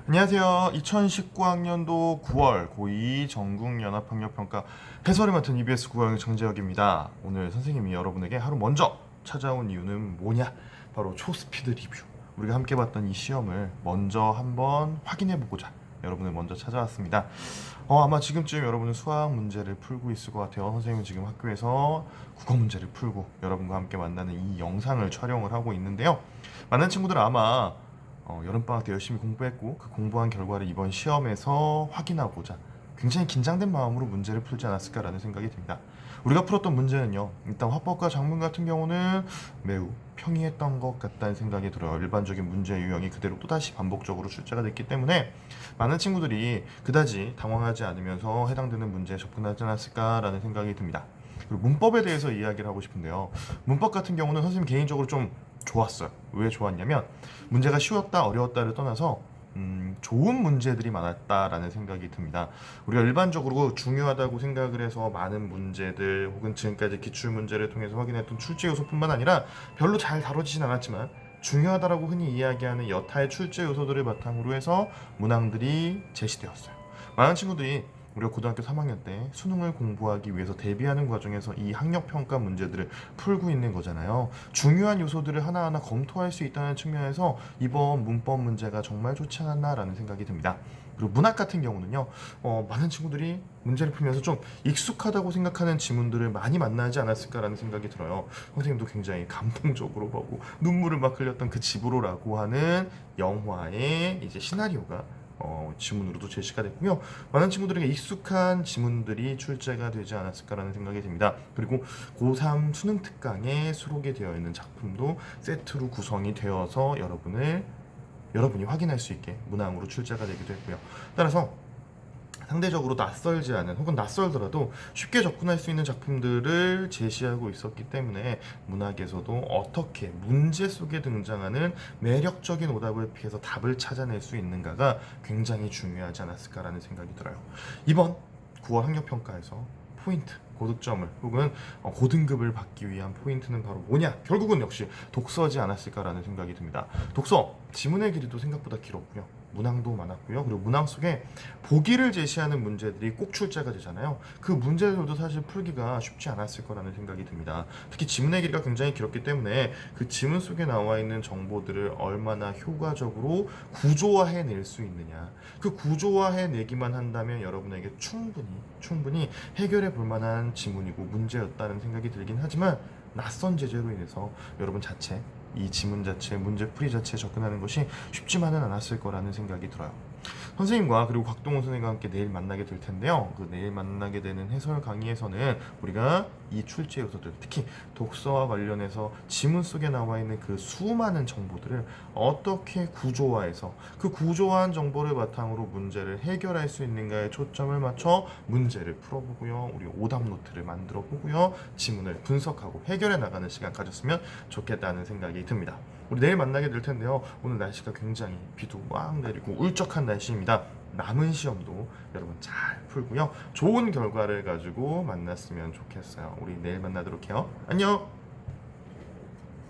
안녕하세요. 2019학년도 9월 고2 전국연합학력평가 해설을 맡은 EBS 국어영의 정재혁입니다. 오늘 선생님이 여러분에게 하루 먼저 찾아온 이유는 뭐냐? 바로 초스피드 리뷰. 우리가 함께 봤던 이 시험을 먼저 한번 확인해보고자 여러분을 먼저 찾아왔습니다. 아마 지금쯤 여러분은 수학 문제를 풀고 있을 것 같아요. 선생님은 지금 학교에서 국어 문제를 풀고 여러분과 함께 만나는 이 영상을 촬영을 하고 있는데요. 많은 친구들은 아마 여름방학 때 열심히 공부했고 그 공부한 결과를 이번 시험에서 확인하고자 굉장히 긴장된 마음으로 문제를 풀지 않았을까라는 생각이 듭니다. 우리가 풀었던 문제는요, 일단 화법과 작문 같은 경우는 매우 평이했던 것 같다는 생각이 들어요. 일반적인 문제 유형이 그대로 또다시 반복적으로 출제가 됐기 때문에 많은 친구들이 그다지 당황하지 않으면서 해당되는 문제에 접근하지 않았을까라는 생각이 듭니다. 그리고 문법에 대해서 이야기를 하고 싶은데요. 문법 같은 경우는 선생님 개인적으로 좀 좋았어요. 왜 좋았냐면 문제가 쉬웠다 어려웠다를 떠나서 좋은 문제들이 많았다라는 생각이 듭니다. 우리가 일반적으로 중요하다고 생각을 해서 많은 문제들 혹은 지금까지 기출 문제를 통해서 확인했던 출제 요소뿐만 아니라 별로 잘 다뤄지진 않았지만 중요하다라고 흔히 이야기하는 여타의 출제 요소들을 바탕으로 해서 문항들이 제시되었어요. 많은 친구들이 우리가 고등학교 3학년 때 수능을 공부하기 위해서 대비하는 과정에서 이 학력평가 문제들을 풀고 있는 거잖아요. 중요한 요소들을 하나하나 검토할 수 있다는 측면에서 이번 문법 문제가 정말 좋지 않았나라는 생각이 듭니다. 그리고 문학 같은 경우는요, 많은 친구들이 문제를 풀면서 좀 익숙하다고 생각하는 지문들을 많이 만나지 않았을까라는 생각이 들어요. 선생님도 굉장히 감동적으로 보고 눈물을 막 흘렸던 그 집으로라고 하는 영화의 이제 시나리오가 지문으로도 제시가 됐고요. 많은 친구들에게 익숙한 지문들이 출제가 되지 않았을까라는 생각이 듭니다. 그리고 고3 수능 특강에 수록이 되어 있는 작품도 세트로 구성이 되어서 여러분이 확인할 수 있게 문항으로 출제가 되기도 했고요. 따라서 상대적으로 낯설지 않은 혹은 낯설더라도 쉽게 접근할 수 있는 작품들을 제시하고 있었기 때문에 문학에서도 어떻게 문제 속에 등장하는 매력적인 오답을 피해서 답을 찾아낼 수 있는가가 굉장히 중요하지 않았을까라는 생각이 들어요. 이번 9월 학력평가에서 포인트, 고득점을 혹은 고등급을 받기 위한 포인트는 바로 뭐냐? 결국은 역시 독서지 않았을까라는 생각이 듭니다. 독서, 지문의 길이도 생각보다 길었고요. 문항도 많았고요. 그리고 문항 속에 보기를 제시하는 문제들이 꼭 출제가 되잖아요. 그 문제들도 사실 풀기가 쉽지 않았을 거라는 생각이 듭니다. 특히 지문의 길이가 굉장히 길었기 때문에 그 지문 속에 나와 있는 정보들을 얼마나 효과적으로 구조화해낼 수 있느냐. 그 구조화해내기만 한다면 여러분에게 충분히 해결해 볼 만한 지문이고 문제였다는 생각이 들긴 하지만 낯선 제재로 인해서 여러분 자체 이 지문 자체, 문제풀이 자체에 접근하는 것이 쉽지만은 않았을 거라는 생각이 들어요. 선생님과 그리고 곽동훈 선생님과 함께 내일 만나게 될 텐데요. 그 내일 만나게 되는 해설 강의에서는 우리가 이 출제 요소들, 특히 독서와 관련해서 지문 속에 나와 있는 그 수많은 정보들을 어떻게 구조화해서 그 구조화한 정보를 바탕으로 문제를 해결할 수 있는가에 초점을 맞춰 문제를 풀어보고요. 우리 오답 노트를 만들어 보고요. 지문을 분석하고 해결해 나가는 시간 가졌으면 좋겠다는 생각이 듭니다. 우리 내일 만나게 될 텐데요. 오늘 날씨가 굉장히 비도 막 내리고 울적한 날씨입니다. 남은 시험도 여러분 잘 풀고요. 좋은 결과를 가지고 만났으면 좋겠어요. 우리 내일 만나도록 해요. 안녕!